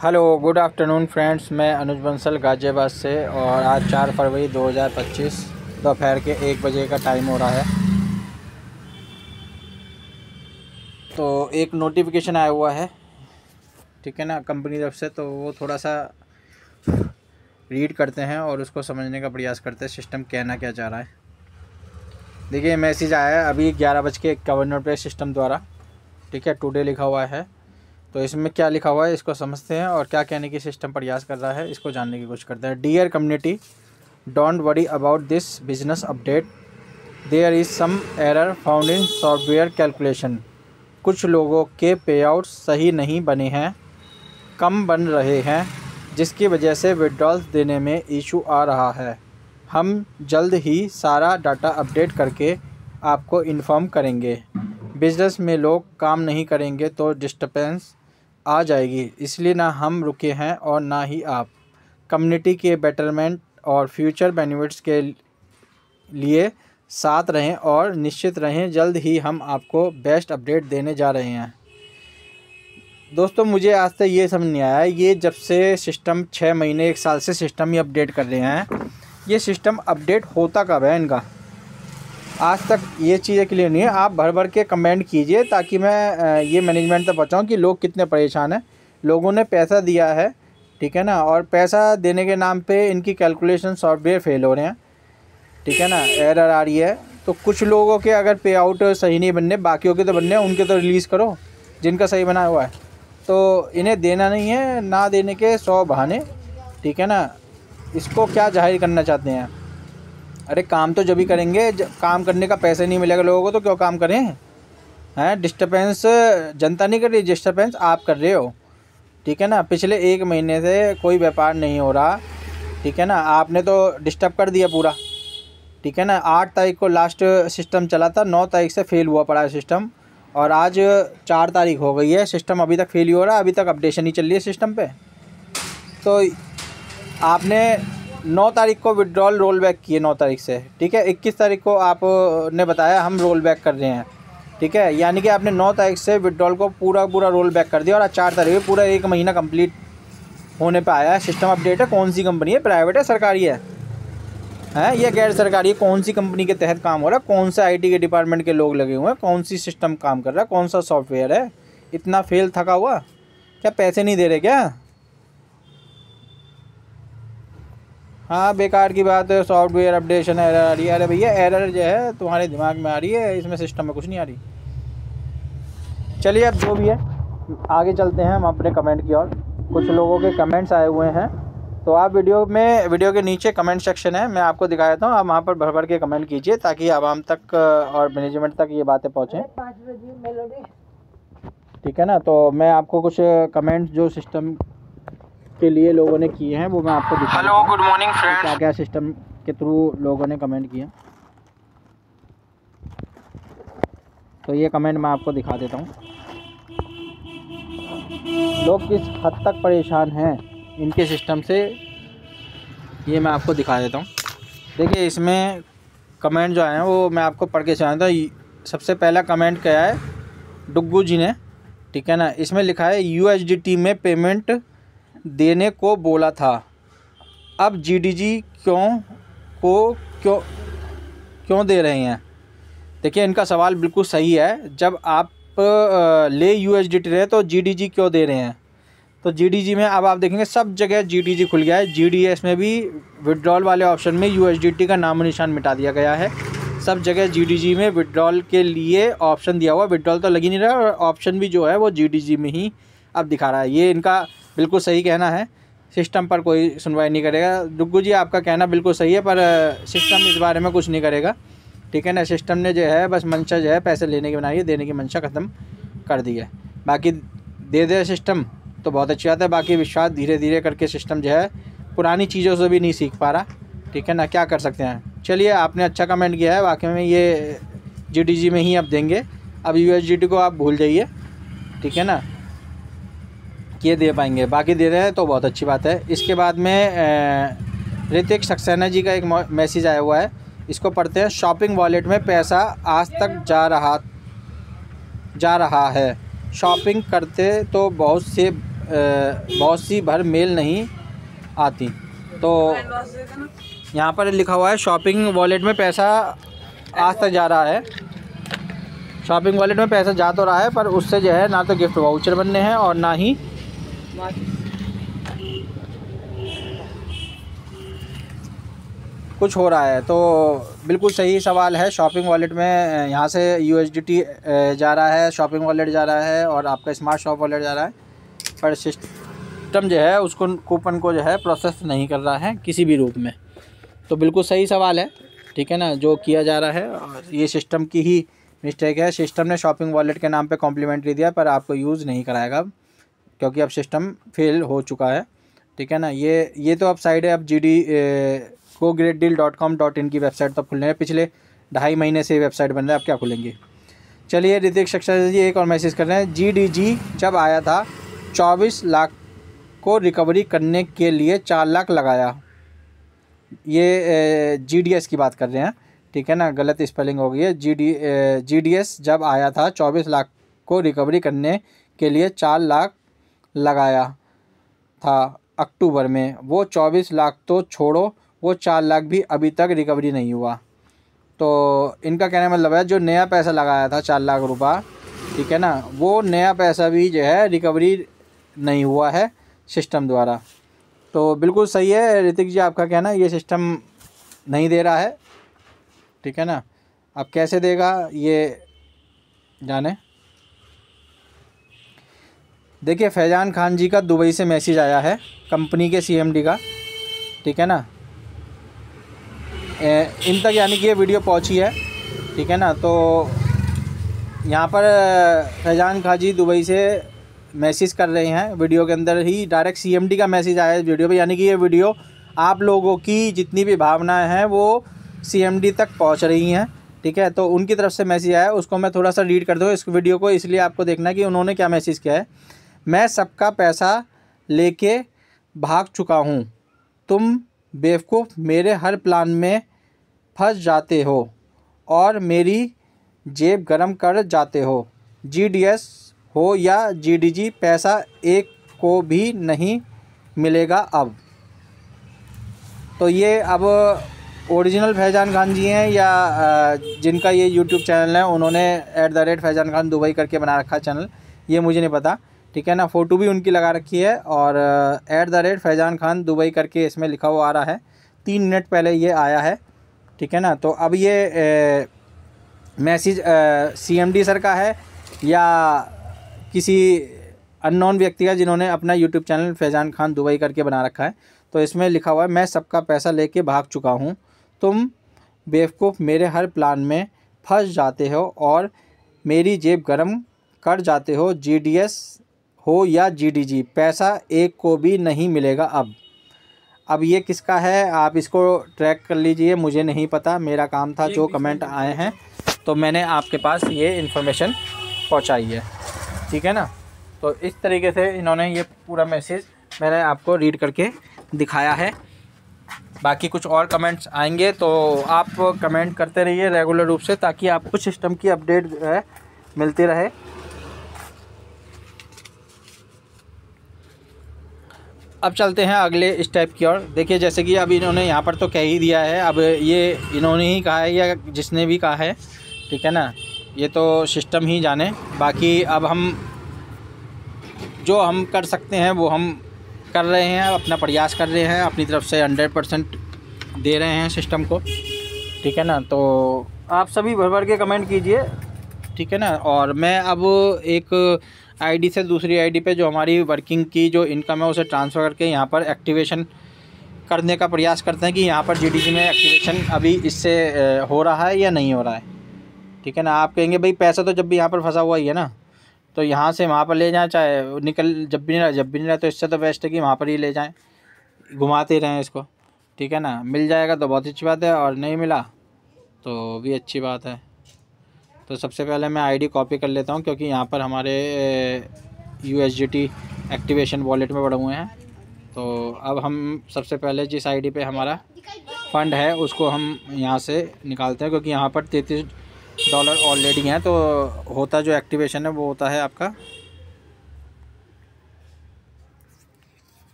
Hello good afternoon friends, मैं अनुज बंसल गाज़ियाबाद से। और आज 4 फरवरी 2025 दोपहर के 1 बजे का टाइम हो रहा है। तो एक नोटिफिकेशन आया हुआ है, ठीक है ना, कंपनी तरफ से। तो वो थोड़ा सा रीड करते हैं और उसको समझने का प्रयास करते हैं सिस्टम कहना क्या चाह रहा है। देखिए, मैसेज आया है अभी 11:51 पे सिस्टम द्वारा, ठीक है, टुडे लिखा हुआ है। तो इसमें क्या लिखा हुआ है इसको समझते हैं और क्या कहने की सिस्टम प्रयास कर रहा है इसको जानने की कोशिश करते हैं। Dear community, don't worry about this business update, there is some error found in software calculation. कुछ लोगों के पेआउट सही नहीं बने हैं, कम बन रहे हैं, जिसकी वजह से विड्रॉल्स देने में इशू आ रहा है। हम जल्द ही सारा डाटा अपडेट करके आपको इन्फॉर्म करेंगे। बिजनेस में लोग काम नहीं करेंगे तो डिस्टर्बेंस आ जाएगी, इसलिए ना हम रुके हैं और ना ही आप। कम्युनिटी के बेटरमेंट और फ्यूचर बेनिफिट्स के लिए साथ रहें और निश्चित रहें, जल्द ही हम आपको बेस्ट अपडेट देने जा रहे हैं। दोस्तों, मुझे आज तक ये समझ नहीं आया, ये जब से सिस्टम 6 महीने 1 साल से सिस्टम ही अपडेट कर रहे हैं, ये सिस्टम अपडेट होता कब है इनका? आज तक ये चीज़ें क्लियर नहीं है। आप भर भर के कमेंट कीजिए ताकि मैं ये मैनेजमेंट तक पहुँचाऊँ कि लोग कितने परेशान हैं। लोगों ने पैसा दिया है, ठीक है ना, और पैसा देने के नाम पे इनकी कैलकुलेशन सॉफ्टवेयर फेल हो रहे हैं, ठीक है ना, एरर आ रही है। तो कुछ लोगों के अगर पे आउट सही नहीं बनने, बाकियों के तो बनने, उनके तो रिलीज़ करो जिनका सही बना हुआ है। तो इन्हें देना नहीं है, ना देने के 100 बहाने, ठीक है ना। इसको क्या जाहिर करना चाहते हैं? अरे काम तो जब ही करेंगे, काम करने का पैसा नहीं मिलेगा लोगों को तो क्यों काम करें? हैं, डिस्टर्बेंस जनता नहीं कर रही, डिस्टर्बेंस आप कर रहे हो, ठीक है ना। पिछले 1 महीने से कोई व्यापार नहीं हो रहा, ठीक है ना, आपने तो डिस्टर्ब कर दिया पूरा, ठीक है ना। 8 तारीख को लास्ट सिस्टम चला था, 9 तारीख से फेल हुआ पड़ा है सिस्टम, और आज 4 तारीख हो गई है, सिस्टम अभी तक फेल ही हो रहा है, अभी तक अपडेशन ही चल रही है सिस्टम पे। तो आपने 9 तारीख को विड्रॉल रोल बैक किए, 9 तारीख से, ठीक है। 21 तारीख को आपने बताया हम रोल बैक कर रहे हैं, ठीक है। यानी कि आपने 9 तारीख से विड्रॉल को पूरा रोल बैक कर दिया और आज 4 तारीख में पूरा 1 महीना कंप्लीट होने पे आया है। सिस्टम अपडेट है। कौन सी कंपनी है? प्राइवेट है, सरकारी है? हैं, ये गैर सरकारी है? कौन सी कंपनी के तहत काम हो रहा है? कौन सा IT के डिपार्टमेंट के लोग लगे हुए हैं? कौन सी सिस्टम काम कर रहा है? कौन सा सॉफ्टवेयर है? इतना फेल थका हुआ, क्या पैसे नहीं दे रहे क्या? हाँ, बेकार की बात है, सॉफ्टवेयर अपडेशन एरर आ रही है। अरे भैया, एरर जो है तुम्हारे दिमाग में आ रही है, इसमें सिस्टम में कुछ नहीं आ रही। चलिए, अब जो भी है आगे चलते हैं हम अपने कमेंट की ओर। कुछ लोगों के कमेंट्स आए हुए हैं, तो आप वीडियो के नीचे कमेंट सेक्शन है, मैं आपको दिखा देता हूँ। आप वहाँ पर भर भर के कमेंट कीजिए ताकि आवाम तक और मैनेजमेंट तक ये बातें पहुँचें, ठीक है ना। तो मैं आपको कुछ कमेंट जो सिस्टम के लिए लोगों ने किए हैं वो मैं आपको दिखा। Hello, good morning friends. क्या क्या सिस्टम के थ्रू लोगों ने कमेंट किए, तो ये कमेंट मैं आपको दिखा देता हूँ। लोग किस हद तक परेशान हैं इनके सिस्टम से, ये मैं आपको दिखा देता हूँ। देखिए, इसमें कमेंट जो आए हैं वो मैं आपको पढ़ के सुनाता हूँ। सबसे पहला कमेंट क्या है, डुग्गू जी ने, ठीक है ना। इसमें लिखा है USDT में पेमेंट देने को बोला था, अब GDG क्यों दे रहे हैं? देखिए, इनका सवाल बिल्कुल सही है। जब आप ले USDT रहे तो GDG क्यों दे रहे हैं? तो GDG में अब आप देखेंगे सब जगह GDG खुल गया है। GDS में भी विड्रॉल वाले ऑप्शन में USDT का नामो निशान मिटा दिया गया है। सब जगह GDG में विड्रॉल के लिए ऑप्शन दिया हुआ, विड्रॉल तो लग ही नहीं रहा और ऑप्शन भी जो है वो GDG में ही अब दिखा रहा है। ये इनका बिल्कुल सही कहना है, सिस्टम पर कोई सुनवाई नहीं करेगा। डुग्गू जी, आपका कहना बिल्कुल सही है, पर सिस्टम इस बारे में कुछ नहीं करेगा, ठीक है ना। सिस्टम ने जो है बस मंशा जो है पैसे लेने की बनाई है, देने की मंशा ख़त्म कर दी है। बाकी दे दे सिस्टम तो बहुत अच्छी बात है, बाकी विश्वास धीरे धीरे करके सिस्टम जो है पुरानी चीज़ों से भी नहीं सीख पा रहा, ठीक है ना, क्या कर सकते हैं। चलिए, आपने अच्छा कमेंट किया है, वाकई में ये GDG में ही अब देंगे। अब USDT को आप भूल जाइए, ठीक है ना, ये दे पाएंगे। बाकी दे रहे हैं तो बहुत अच्छी बात है। इसके बाद में ऋतिक सक्सेना जी का एक मैसेज आया हुआ है, इसको पढ़ते हैं। शॉपिंग वॉलेट में पैसा आज तक जा रहा है। शॉपिंग करते तो बहुत से बहुत सी भर मेल नहीं आती। तो यहाँ पर लिखा हुआ है शॉपिंग वॉलेट में पैसा आज तक जा रहा है, शॉपिंग वॉलेट में पैसा जा तो रहा है पर उससे जो है ना तो गिफ्ट वाउचर बनने हैं और ना ही कुछ हो रहा है। तो बिल्कुल सही सवाल है। शॉपिंग वॉलेट में यहाँ से USDT जा रहा है, शॉपिंग वॉलेट जा रहा है और आपका स्मार्ट शॉप वॉलेट जा रहा है, पर सिस्टम जो है उसको कूपन को जो है प्रोसेस नहीं कर रहा है किसी भी रूप में। तो बिल्कुल सही सवाल है, ठीक है ना, जो किया जा रहा है। और ये सिस्टम की ही मिस्टेक है। सिस्टम ने शॉपिंग वॉलेट के नाम पे कॉम्प्लीमेंट्री दिया पर आपको यूज़ नहीं कराएगा अब, क्योंकि अब सिस्टम फेल हो चुका है, ठीक है ना। ये तो अब साइड है। अब GoGreatDeal.com.in की वेबसाइट तो खुलने हैं, पिछले 2.5 महीने से वेबसाइट बन रहा है, अब क्या खुलेंगी। चलिए ऋतिक सक्सेना जी एक और मैसेज कर रहे हैं। GDG जब आया था 24 लाख को रिकवरी करने के लिए 4 लाख लगाया। ये GDS की बात कर रहे हैं, ठीक है ना, गलत स्पेलिंग हो गई है। GDS जब आया था 24 लाख को रिकवरी करने के लिए 4 लाख लगाया था अक्टूबर में। वो 24 लाख तो छोड़ो, वो 4 लाख भी अभी तक रिकवरी नहीं हुआ। तो इनका कहने का मतलब है जो नया पैसा लगाया था 4 लाख रुपया, ठीक है ना, वो नया पैसा भी जो है रिकवरी नहीं हुआ है सिस्टम द्वारा। तो बिल्कुल सही है ऋतिक जी आपका कहना, ये सिस्टम नहीं दे रहा है, ठीक है ना। अब कैसे देगा ये जाने। देखिए फैज़ान खान जी का दुबई से मैसेज आया है कंपनी के CMD का, ठीक है ना, इन तक यानी कि ये वीडियो पहुंची है, ठीक है ना। तो यहाँ पर फैज़ान खान जी दुबई से मैसेज कर रहे हैं, वीडियो के अंदर ही डायरेक्ट CMD का मैसेज आया है वीडियो पे, यानी कि ये वीडियो आप लोगों की जितनी भी भावनाएं हैं वो CMD तक पहुंच रही हैं, ठीक है। तो उनकी तरफ से मैसेज आया है, उसको मैं थोड़ा सा रीड कर दूँ इस वीडियो को, इसलिए आपको देखना है कि उन्होंने क्या मैसेज किया है। मैं सबका पैसा लेके भाग चुका हूँ, तुम बेवकूफ़ मेरे हर प्लान में फंस जाते हो और मेरी जेब गरम कर जाते हो। GDS हो या GDG पैसा एक को भी नहीं मिलेगा अब। तो ये अब ओरिजिनल फैज़ान खान जी हैं या जिनका ये YouTube चैनल है उन्होंने @फैज़ान खान दुबई करके बना रखा है चैनल, ये मुझे नहीं पता, ठीक है ना। फ़ोटो भी उनकी लगा रखी है और @फैज़ान खान दुबई करके इसमें लिखा हुआ आ रहा है। 3 मिनट पहले ये आया है, ठीक है ना। तो अब ये मैसेज CMD सर का है या किसी अननोन व्यक्ति का जिन्होंने अपना YouTube channel Faizan Khan Dubai करके बना रखा है। तो इसमें लिखा हुआ है मैं सबका पैसा लेके भाग चुका हूँ, तुम बेवकूफ़ मेरे हर प्लान में फंस जाते हो और मेरी जेब गरम कर जाते हो। GDS हो या GDG पैसा एक को भी नहीं मिलेगा अब। अब ये किसका है आप इसको ट्रैक कर लीजिए, मुझे नहीं पता, मेरा काम था जो कमेंट आए हैं तो मैंने आपके पास ये इन्फॉर्मेशन पहुंचाई है, ठीक है ना। तो इस तरीके से इन्होंने ये पूरा मैसेज मैंने आपको रीड करके दिखाया है। बाकी कुछ और कमेंट्स आएंगे तो आप कमेंट करते रहिए रेगुलर रूप से, ताकि आपको सिस्टम की अपडेट जो है मिलती रहे। अब चलते हैं अगले स्टेप की ओर। देखिए जैसे कि अब इन्होंने यहाँ पर तो कह ही दिया है, अब ये इन्होंने ही कहा है या जिसने भी कहा है, ठीक है ना, ये तो सिस्टम ही जाने। बाकी अब हम जो हम कर सकते हैं वो हम कर रहे हैं, अपना प्रयास कर रहे हैं, अपनी तरफ से 100% दे रहे हैं सिस्टम को, ठीक है ना। तो आप सभी भर भर के कमेंट कीजिए, ठीक है ना। और मैं अब एक आईडी से दूसरी आईडी पे जो हमारी वर्किंग की जो इनकम है उसे ट्रांसफ़र करके यहाँ पर एक्टिवेशन करने का प्रयास करते हैं कि यहाँ पर GDG में एक्टिवेशन अभी इससे हो रहा है या नहीं हो रहा है, ठीक है ना। आप कहेंगे भाई पैसा तो जब भी यहाँ पर फंसा हुआ ही है ना, तो यहाँ से वहाँ पर ले जाएँ, चाहे निकल जब भी नहीं रहा तो इससे तो बेस्ट है कि वहाँ पर ही ले जाएँ, घुमाते रहें इसको, ठीक है ना। मिल जाएगा तो बहुत अच्छी बात है और नहीं मिला तो भी अच्छी बात है। तो सबसे पहले मैं आईडी कॉपी कर लेता हूँ, क्योंकि यहाँ पर हमारे USDT एक्टिवेशन वॉलेट में पड़े हुए हैं। तो अब हम सबसे पहले जिस आईडी पे हमारा फ़ंड है उसको हम यहाँ से निकालते हैं, क्योंकि यहाँ पर $33 ऑलरेडी हैं। तो होता जो एक्टिवेशन है वो होता है आपका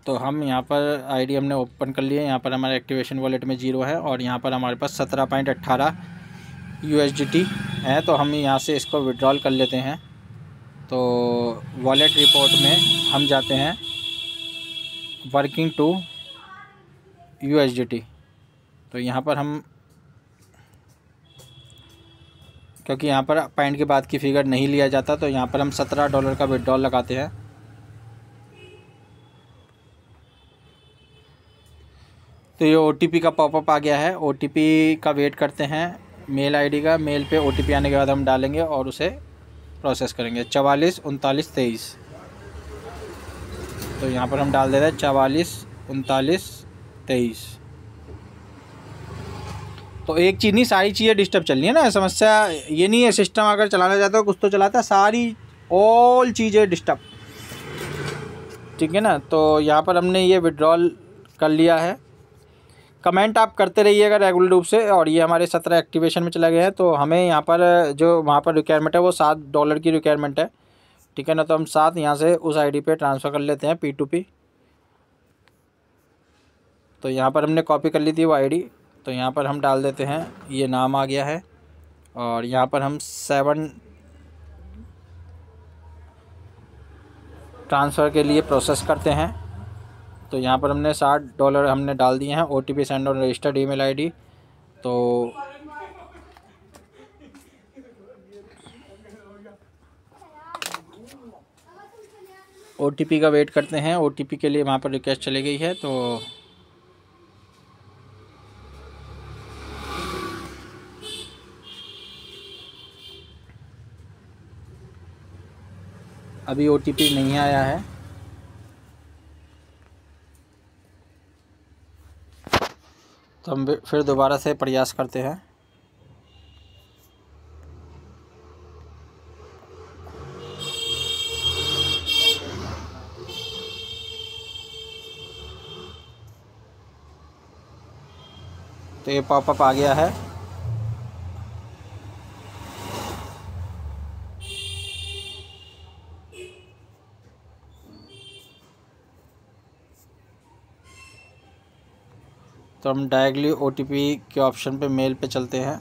तो हम यहाँ पर आईडी हमने ओपन कर लिए। यहाँ पर हमारे एक्टिवेशन वॉलेट में 0 है और यहाँ पर हमारे पास 17.18 USDT है। तो हम यहाँ से इसको विड्रॉल कर लेते हैं। तो वॉलेट रिपोर्ट में हम जाते हैं वर्किंग टू USDT। तो यहाँ पर हम, क्योंकि यहाँ पर पॉइंट के बाद की फ़िगर नहीं लिया जाता, तो यहाँ पर हम $17 का विड्रॉल लगाते हैं। तो ये OTP का पॉपअप आ गया है। OTP का वेट करते हैं, मेल आईडी का। मेल पे OTP आने के बाद हम डालेंगे और उसे प्रोसेस करेंगे। 44 39 23। तो यहाँ पर हम डाल दे रहे हैं 44 39 23। तो एक चीज़ नहीं, सारी चीज़ें डिस्टर्ब चल रही है ना। समस्या ये नहीं है, सिस्टम अगर चलाना चाहता हो कुछ तो चलाता है, सारी ऑल चीज़ें डिस्टर्ब, ठीक है ना। तो यहाँ पर हमने ये विड्रॉल कर लिया है। कमेंट आप करते रहिएगा रेगुलर रूप से। और ये हमारे 17 एक्टिवेशन में चला गया है। तो हमें यहाँ पर जो वहाँ पर रिक्वायरमेंट है वो $7 की रिक्वायरमेंट है, ठीक है ना। तो हम 7 यहाँ से उस आईडी पे ट्रांसफ़र कर लेते हैं P2P। तो यहाँ पर हमने कॉपी कर ली थी वो आईडी। तो यहाँ पर हम डाल देते हैं, ये नाम आ गया है। और यहाँ पर हम 7 ट्रांसफ़र के लिए प्रोसेस करते हैं। तो यहाँ पर हमने $60 हमने डाल दिए हैं। OTP सेंड और रजिस्टर्ड ईमेल आईडी। तो OTP का वेट करते हैं। OTP के लिए वहाँ पर रिक्वेस्ट चली गई है। तो अभी OTP नहीं आया है। तो हम फिर दोबारा से प्रयास करते हैं। तो ये पॉपअप आ गया है। तो हम डायरेक्टली OTP के ऑप्शन पे मेल पे चलते हैं।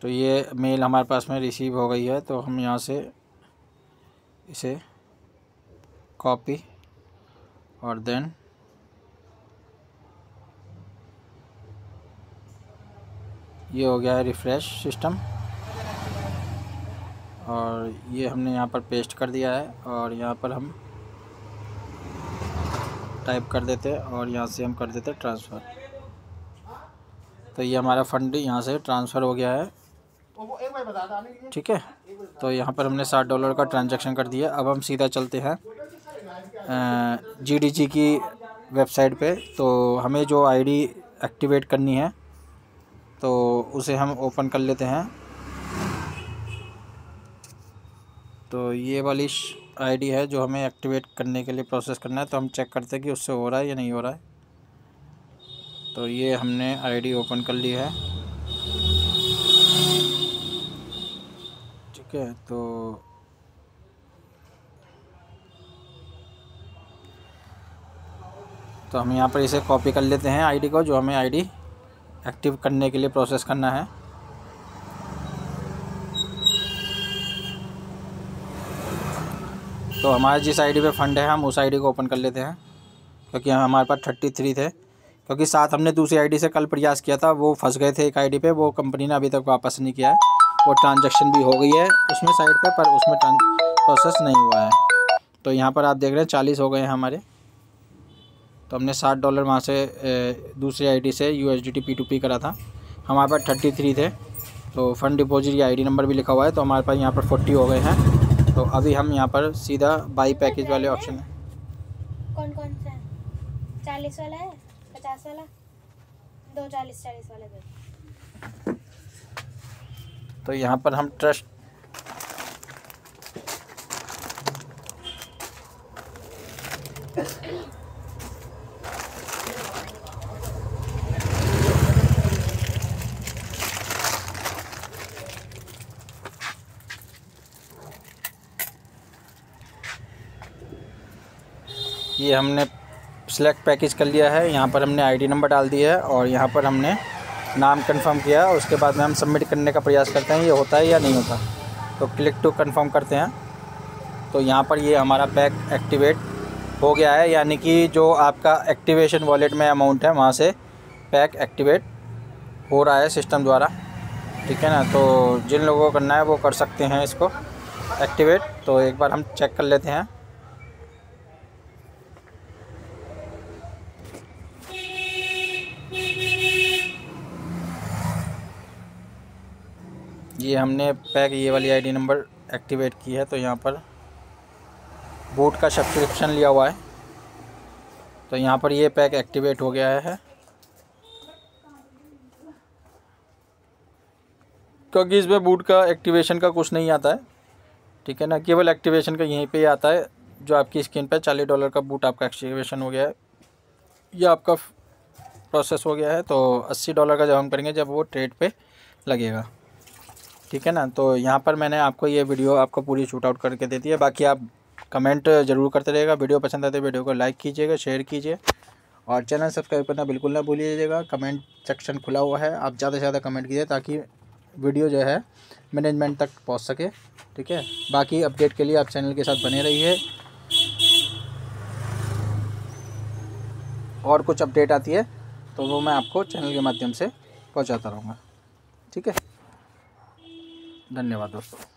तो ये मेल हमारे पास में रिसीव हो गई है। तो हम यहाँ से इसे कॉपी और देन ये हो गया है रिफ़्रेश सिस्टम। और ये हमने यहाँ पर पेस्ट कर दिया है। और यहाँ पर हम टाइप कर देते हैं और यहाँ से हम कर देते हैं ट्रांसफ़र। तो ये हमारा फंड यहाँ से ट्रांसफ़र हो गया है, ठीक है। तो यहाँ पर हमने $60 का ट्रांजैक्शन कर दिया। अब हम सीधा चलते हैं GDG की वेबसाइट पे। तो हमें जो आईडी एक्टिवेट करनी है तो उसे हम ओपन कर लेते हैं। तो ये वाली आईडी है जो हमें एक्टिवेट करने के लिए प्रोसेस करना है। तो हम चेक करते हैं कि उससे हो रहा है या नहीं हो रहा है। तो ये हमने आईडी ओपन कर ली है, ठीक है। तो हम यहाँ पर इसे कॉपी कर लेते हैं आईडी को, जो हमें आईडी एक्टिव करने के लिए प्रोसेस करना है। तो हमारे जिस आईडी पे फ़ंड है हम उस आईडी को ओपन कर लेते हैं, क्योंकि हमारे पास 33 थे। क्योंकि 7 हमने दूसरी आईडी से कल प्रयास किया था, वो फंस गए थे एक आईडी पे। वो कंपनी ने अभी तक वापस नहीं किया है। वो ट्रांजैक्शन भी हो गई है उसमें साइड पे, पर उसमें प्रोसेस नहीं हुआ है। तो यहाँ पर आप देख रहे हैं 40 हो गए हैं हमारे। तो हमने $60 वहाँ से दूसरी आईडी से USDT P2P करा था। हमारे पास 33 थे। तो फ़ंड डिपॉजिट या आईडी नंबर भी लिखा हुआ है। तो हमारे पास यहाँ पर 40 हो गए हैं। तो अभी हम यहाँ पर सीधा बाई पैकेज वाले ऑप्शन है। कौन कौन सा है? 40 वाला है, 50 वाला, 2 40 वाले दो। तो यहाँ पर हम ट्रस्ट ये हमने सिलेक्ट पैकेज कर लिया है। यहाँ पर हमने आईडी नंबर डाल दिया है और यहाँ पर हमने नाम कंफर्म किया। उसके बाद में हम सबमिट करने का प्रयास करते हैं, ये होता है या नहीं होता। तो क्लिक टू कंफर्म करते हैं। तो यहाँ पर ये हमारा पैक एक्टिवेट हो गया है, यानी कि जो आपका एक्टिवेशन वॉलेट में अमाउंट है वहाँ से पैक एक्टिवेट हो रहा है सिस्टम द्वारा, ठीक है ना। तो जिन लोगों को करना है वो कर सकते हैं इसको एक्टिवेट। तो एक बार हम चेक कर लेते हैं। ये हमने पैक ये वाली आईडी नंबर एक्टिवेट की है। तो यहाँ पर बूट का सब्सक्रिप्शन लिया हुआ है, तो यहाँ पर ये पैक एक्टिवेट हो गया है। क्योंकि इसमें बूट का एक्टिवेशन का कुछ नहीं आता है, ठीक है ना। केवल एक्टिवेशन का यहीं पे ही आता है जो आपकी स्क्रीन पर $40 का बूट आपका एक्टिवेशन हो गया है, यह आपका प्रोसेस हो गया है। तो $80 का जब हम करेंगे जब वो ट्रेड पे लगेगा, ठीक है ना। तो यहाँ पर मैंने आपको ये वीडियो आपको पूरी शूट आउट करके दे दी है। बाकी आप कमेंट ज़रूर करते रहेगा। वीडियो पसंद आते वीडियो को लाइक कीजिएगा, शेयर कीजिए और चैनल सब्सक्राइब करना बिल्कुल ना भूलिएगा। कमेंट सेक्शन खुला हुआ है, आप ज़्यादा से ज़्यादा कमेंट कीजिए ताकि वीडियो जो है मैनेजमेंट तक पहुँच सके, ठीक है। बाकी अपडेट के लिए आप चैनल के साथ बने रहिए, और कुछ अपडेट आती है तो वो मैं आपको चैनल के माध्यम से पहुँचाता रहूँगा, ठीक है। धन्यवाद दोस्तों।